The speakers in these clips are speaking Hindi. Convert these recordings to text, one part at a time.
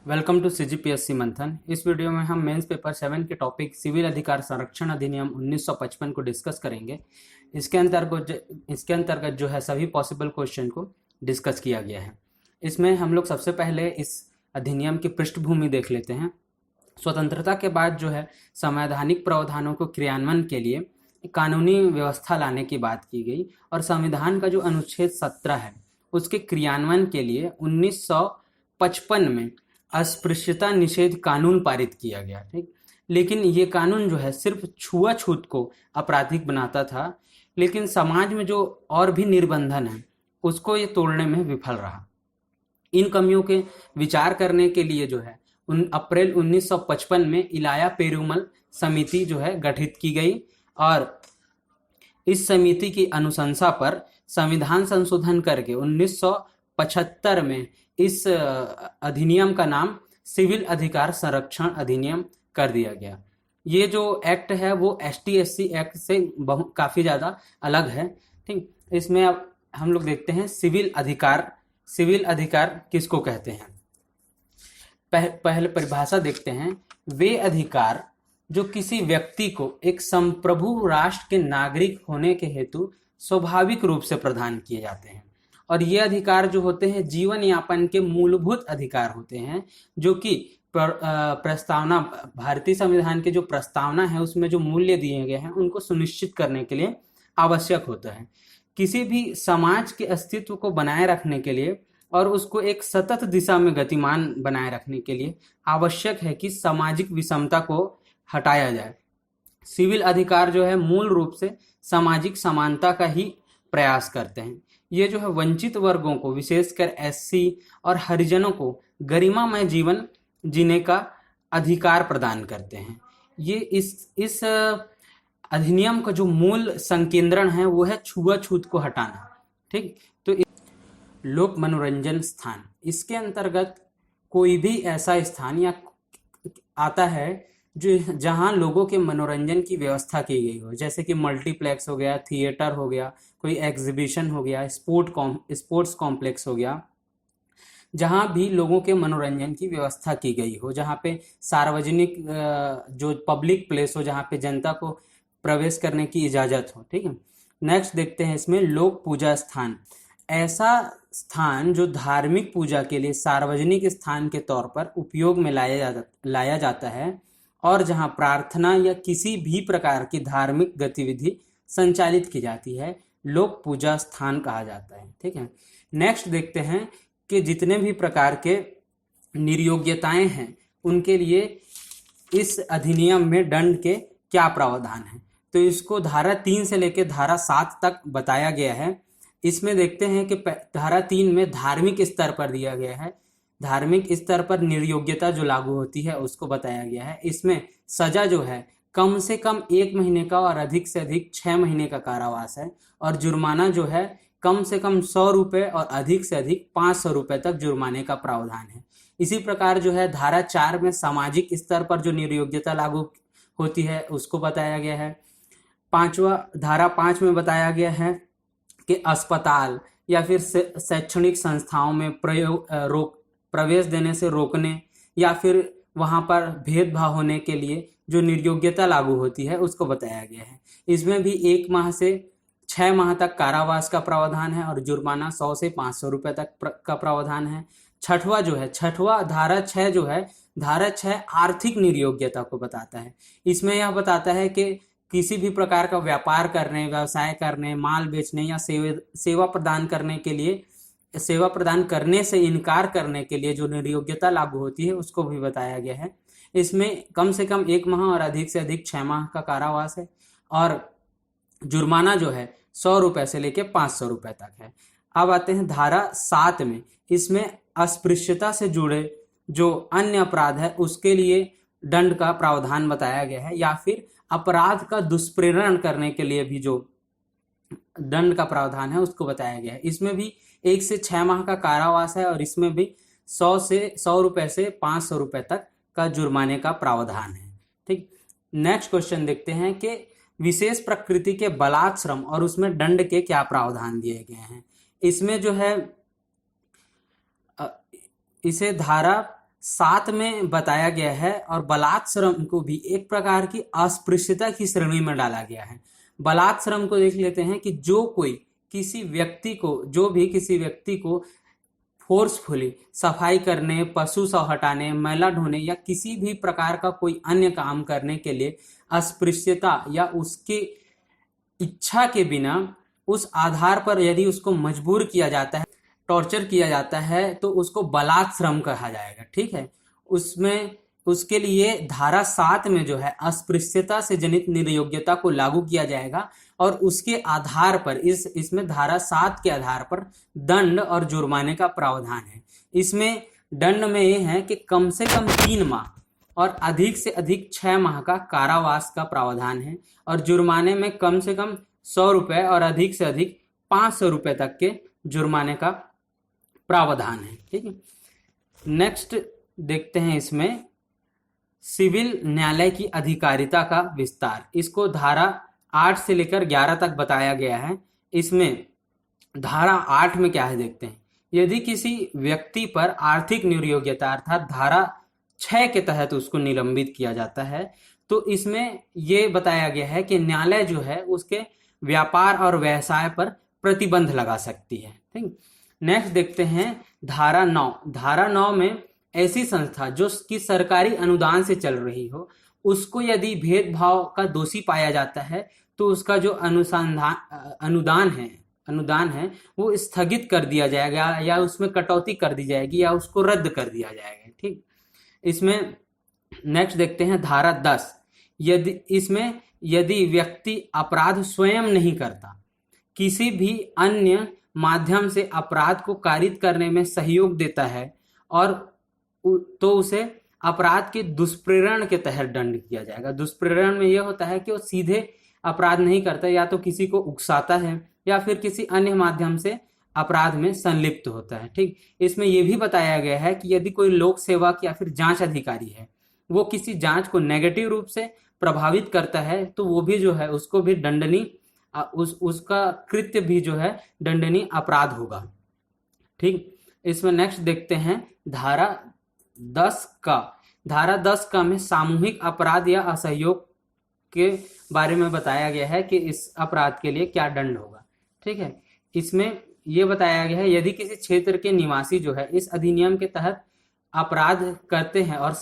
वेलकम टू सीजीपीएससी मंथन। इस वीडियो में हम मेंस पेपर 7 के टॉपिक सिविल अधिकार संरक्षण अधिनियम 1955 को डिस्कस करेंगे। इसके अंतर्गत जो है सभी पॉसिबल क्वेश्चन को डिस्कस किया गया है। इसमें हम लोग सबसे पहले इस अधिनियम की पृष्ठभूमि देख लेते हैं। स्वतंत्रता के बाद जो है संवैधानिक प्रावधानों को क्रियान्वयन के लिए कानूनी व्यवस्था लाने की बात की गई और संविधान का जो अनुच्छेद 17 है उसके क्रियान्वयन के लिए 1955 में अस्पृश्यता निषेध कानून पारित किया गया। ठीक, लेकिन ये कानून जो है सिर्फ छुआछूत को आपराधिक बनाता था, लेकिन समाज में जो और भी निर्बंधन है उसको ये तोड़ने में विफल रहा। इन कमियों के विचार करने के लिए जो है अप्रैल 1955 में इलाया पेरुमल समिति जो है गठित की गई और इस समिति की अनुशंसा पर संविधान संशोधन करके 1975 में इस अधिनियम का नाम सिविल अधिकार संरक्षण अधिनियम कर दिया गया। ये जो एक्ट है वो ST/SC एक्ट से काफ़ी ज़्यादा अलग है। ठीक, इसमें अब हम लोग देखते हैं सिविल अधिकार किसको कहते हैं। पहले परिभाषा देखते हैं। वे अधिकार जो किसी व्यक्ति को एक संप्रभु राष्ट्र के नागरिक होने के हेतु स्वाभाविक रूप से प्रदान किए जाते हैं, और ये अधिकार जो होते हैं जीवन यापन के मूलभूत अधिकार होते हैं, जो कि प्रस्तावना भारतीय संविधान के जो प्रस्तावना है उसमें जो मूल्य दिए गए हैं उनको सुनिश्चित करने के लिए आवश्यक होता है। किसी भी समाज के अस्तित्व को बनाए रखने के लिए और उसको एक सतत दिशा में गतिमान बनाए रखने के लिए आवश्यक है कि सामाजिक विषमता को हटाया जाए। सिविल अधिकार जो है मूल रूप से सामाजिक समानता का ही प्रयास करते हैं। ये जो है वंचित वर्गों को, विशेषकर SC और हरिजनों को गरिमामय जीवन जीने का अधिकार प्रदान करते हैं। ये इस अधिनियम का जो मूल संकेंद्रण है वो है छुआछूत को हटाना। ठीक, तो लोक मनोरंजन स्थान, इसके अंतर्गत कोई भी ऐसा स्थान या आता है जो जहां लोगों के मनोरंजन की व्यवस्था की गई हो, जैसे कि मल्टीप्लेक्स हो गया, थिएटर हो गया, कोई एग्जीबिशन हो गया, स्पोर्ट्स कॉम्प्लेक्स हो गया, जहां भी लोगों के मनोरंजन की व्यवस्था की गई हो, जहां पे सार्वजनिक जो पब्लिक प्लेस हो, जहां पे जनता को प्रवेश करने की इजाज़त हो। ठीक है, नेक्स्ट देखते हैं इसमें लोक पूजा स्थान। ऐसा स्थान जो धार्मिक पूजा के लिए सार्वजनिक स्थान के तौर पर उपयोग में लाया जाता है और जहां प्रार्थना या किसी भी प्रकार की धार्मिक गतिविधि संचालित की जाती है, लोक पूजा स्थान कहा जाता है। ठीक है, नेक्स्ट देखते हैं कि जितने भी प्रकार के निर्योग्यताएं हैं उनके लिए इस अधिनियम में दंड के क्या प्रावधान है। तो इसको धारा 3 से लेकर धारा 7 तक बताया गया है। इसमें देखते हैं कि धारा 3 में धार्मिक स्तर पर दिया गया है, धार्मिक स्तर पर निर्योग्यता जो लागू होती है उसको बताया गया है। इसमें सजा जो है कम से कम 1 महीने का और अधिक से अधिक 6 महीने का कारावास है, और जुर्माना जो है कम से कम 100 रुपये और अधिक से अधिक 500 रुपये तक जुर्माने का प्रावधान है। इसी प्रकार जो है धारा 4 में सामाजिक स्तर पर जो निर्योग्यता लागू होती है उसको बताया गया है। धारा 5 में बताया गया है कि अस्पताल या फिर शैक्षणिक संस्थाओं में प्रवेश देने से रोकने या फिर वहां पर भेदभाव होने के लिए जो निर्योग्यता लागू होती है उसको बताया गया है। इसमें भी 1 माह से 6 माह तक कारावास का प्रावधान है और जुर्माना 100 से 500 रुपये तक का प्रावधान है। छठवा धारा 6 जो है, धारा 6 आर्थिक निर्योग्यता को बताता है। इसमें यह बताता है कि किसी भी प्रकार का व्यापार करने, व्यवसाय करने, माल बेचने या सेवा प्रदान करने से इनकार करने के लिए जो निर्योग्यता लागू होती है उसको भी बताया गया है। इसमें कम से कम 1 माह और अधिक से अधिक 6 माह का कारावास है और जुर्माना जो है 100 रुपये से लेकर 500 रुपये तक है। अब आते हैं धारा 7 में। इसमें अस्पृश्यता से जुड़े जो अन्य अपराध है उसके लिए दंड का प्रावधान बताया गया है, या फिर अपराध का दुष्प्रेरण करने के लिए भी जो दंड का प्रावधान है उसको बताया गया है। इसमें भी 1 से 6 माह का कारावास है और इसमें भी 100 रुपये से 500 रुपये तक का जुर्माने का प्रावधान है। ठीक, नेक्स्ट क्वेश्चन देखते हैं कि विशेष प्रकृति के बलात् श्रम और उसमें दंड के क्या प्रावधान दिए गए हैं। इसमें जो है इसे धारा साथ में बताया गया है, और बलात् श्रम को भी एक प्रकार की अस्पृश्यता की श्रेणी में डाला गया है। बलात् श्रम को देख लेते हैं कि जो भी किसी व्यक्ति को फोर्सफुली सफाई करने, पशु शव हटाने, मैला ढोने या किसी भी प्रकार का कोई अन्य काम करने के लिए अस्पृश्यता या उसके इच्छा के बिना उस आधार पर यदि उसको मजबूर किया जाता है, टॉर्चर किया जाता है, तो उसको बलात् श्रम कहा जाएगा। ठीक है, उसके लिए धारा 7 में जो है अस्पृश्यता से जनित निर्योग्यता को लागू किया जाएगा, और उसके आधार पर इसमें धारा 7 के आधार पर दंड और जुर्माने का प्रावधान है। इसमें दंड में ये है कि कम से कम 3 माह और अधिक से अधिक 6 माह का कारावास का प्रावधान है, और जुर्माने में कम से कम 100 रुपये और अधिक से अधिक 500 रुपये तक के जुर्माने का प्रावधान है। ठीक है, नेक्स्ट देखते हैं इसमें सिविल न्यायालय की अधिकारिता का विस्तार। इसको धारा 8 से लेकर 11 तक बताया गया है। इसमें धारा 8 में क्या है देखते हैं। यदि किसी व्यक्ति पर आर्थिक निर्योग्यता अर्थात धारा 6 के तहत उसको निलंबित किया जाता है, तो इसमें ये बताया गया है कि न्यायालय जो है उसके व्यापार और व्यवसाय पर प्रतिबंध लगा सकती है। ठीक, नेक्स्ट देखते हैं धारा 9। धारा 9 में ऐसी संस्था जो कि सरकारी अनुदान से चल रही हो, उसको यदि भेदभाव का दोषी पाया जाता है तो उसका जो अनुदान है वो स्थगित कर दिया जाएगा, या उसमें कटौती कर दी जाएगी, या उसको रद्द कर दिया जाएगा। ठीक, इसमें नेक्स्ट देखते हैं धारा 10। यदि व्यक्ति अपराध स्वयं नहीं करता, किसी भी अन्य माध्यम से अपराध को कारित करने में सहयोग देता है, और तो उसे अपराध के दुष्प्रेरण के तहत दंड किया जाएगा। दुष्प्रेरण में यह होता है कि वो सीधे अपराध नहीं करता, या तो किसी को उकसाता है या फिर किसी अन्य माध्यम से अपराध में संलिप्त होता है। ठीक, इसमें यह भी बताया गया है कि यदि कोई लोक सेवक या फिर जांच अधिकारी है, वो किसी जांच को नेगेटिव रूप से प्रभावित करता है, तो वो भी जो है उसको भी दंडनीय उसका कृत्य भी जो है दंडनीय अपराध होगा। ठीक, इसमें नेक्स्ट देखते हैं धारा 10 का में सामूहिक अपराध या असहयोग के बारे में बताया गया है कि इस अपराध के लिए क्या दंड होगा। ठीक है, इसमें यह बताया गया है यदि किसी क्षेत्र के निवासी जो है इस अधिनियम के तहत अपराध करते हैं और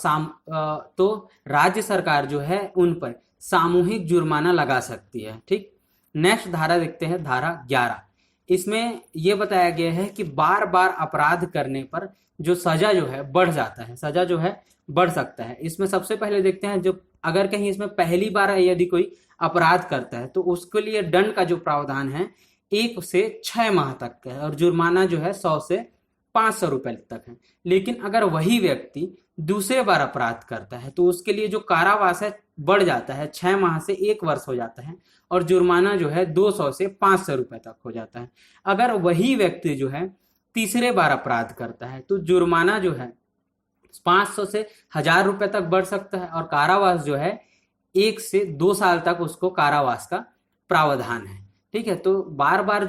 तो राज्य सरकार जो है उन पर सामूहिक जुर्माना लगा सकती है। ठीक, नेक्स्ट धारा देखते हैं धारा 11। इसमें यह बताया गया है कि बार बार अपराध करने पर जो सजा जो है बढ़ जाता है, सजा जो है बढ़ सकता है। इसमें सबसे पहले देखते हैं जो अगर कहीं इसमें पहली बार यदि कोई अपराध करता है तो उसके लिए दंड का जो प्रावधान है 1 से 6 माह तक का है, और जुर्माना जो है 100 से 500 रुपए तक है। लेकिन अगर वही व्यक्ति दूसरे बार अपराध करता है तो उसके लिए जो कारावास है बढ़ जाता है, 6 माह से 1 वर्ष हो जाता है, और जुर्माना जो है 200 से 500 रुपए तक हो जाता है। अगर वही व्यक्ति जो है तीसरे बार अपराध करता है तो जुर्माना जो है 500 से 1000 रुपए तक बढ़ सकता है, और कारावास जो है 1 से 2 साल तक उसको कारावास का प्रावधान है। ठीक है, तो बार बार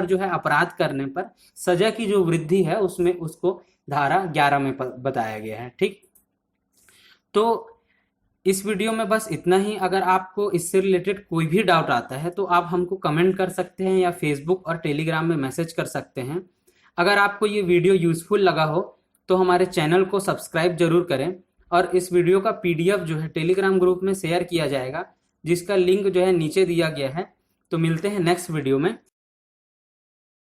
जो है अपराध करने पर सजा की जो वृद्धि है उसमें उसको धारा 11 में बताया गया है। ठीक, तो इस वीडियो में बस इतना ही। अगर आपको इससे रिलेटेड कोई भी डाउट आता है तो आप हमको कमेंट कर सकते हैं या फेसबुक और टेलीग्राम में मैसेज कर सकते हैं। अगर आपको ये वीडियो यूजफुल लगा हो तो हमारे चैनल को सब्सक्राइब जरूर करें, और इस वीडियो का PDF जो है टेलीग्राम ग्रुप में शेयर किया जाएगा, जिसका लिंक जो है नीचे दिया गया है। तो मिलते हैं नेक्स्ट वीडियो में।